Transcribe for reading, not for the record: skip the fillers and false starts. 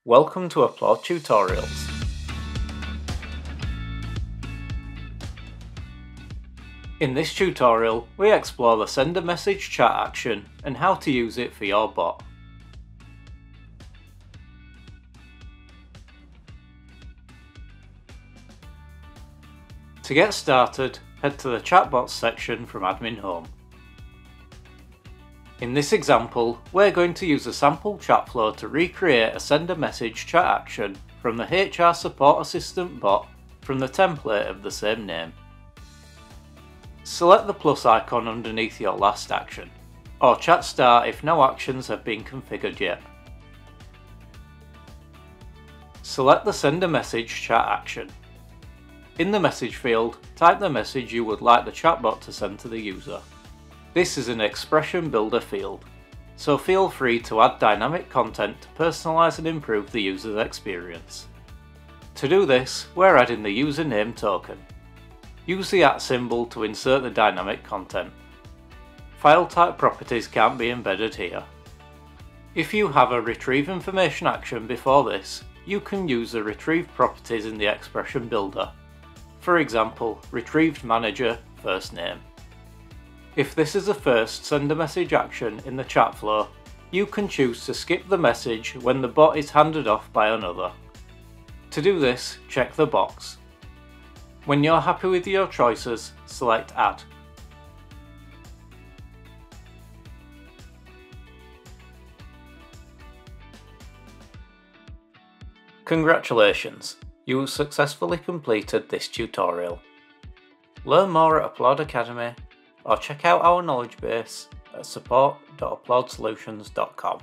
Welcome to Applaud Tutorials. In this tutorial, we explore the send a message chat action and how to use it for your bot. To get started, head to the chatbots section from Admin Home. In this example, we're going to use a sample chat flow to recreate a send a message chat action from the HR Support Assistant bot from the template of the same name. Select the plus icon underneath your last action, or chat start if no actions have been configured yet. Select the send a message chat action. In the message field, type the message you would like the chatbot to send to the user. This is an expression builder field, so feel free to add dynamic content to personalize and improve the user's experience. To do this, we're adding the username token. Use the @ symbol to insert the dynamic content. File type properties can't be embedded here. If you have a retrieve information action before this, you can use the retrieve properties in the expression builder. For example, retrieved manager first name. If this is the first send a message action in the chat flow, you can choose to skip the message when the bot is handed off by another. To do this, check the box. When you're happy with your choices, select Add. Congratulations! You have successfully completed this tutorial. Learn more at Applaud Academy or check out our knowledge base at support.applaudsolutions.com.